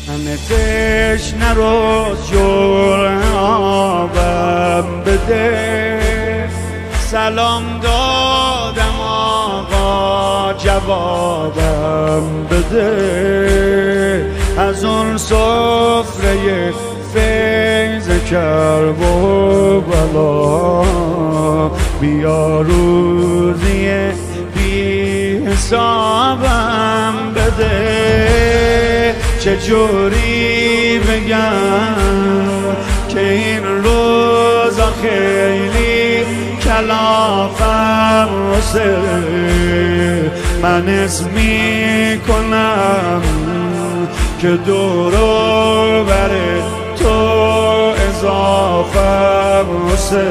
همه تشنه رو جرعه آبم بده. سلام دادم آقا جوابم بده. از اون سفره فیض کرب و بلا بیا روزی بی حسابم بده. چجوری بگم که این روزا خیلی کلافم رسه. من اسم میکنم که دورو بر تو اضافه رسه.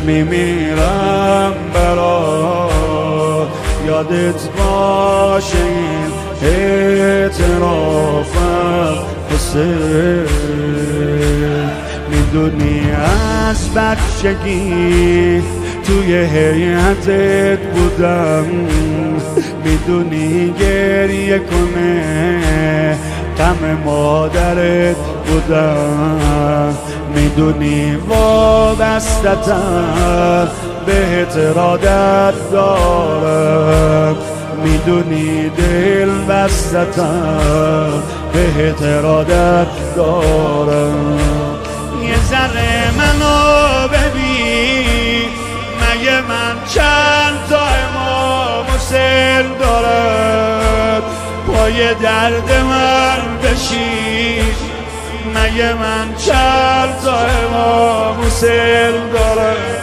میمیرم برا یادت باشه این اعترافم رسه. میدونی از بچگی توی هیئتت بودم. میدونی گریه کنه غم مادرت بودم. میدونی وابستتم بهت ارادت دارم. میدونی دل بستتم بهت ارادت دارم. یه ذره منو ببین، مگه من چند تا امام حسین دارم. پای درد من بشین، مگه من چند تا امام حسین دارم.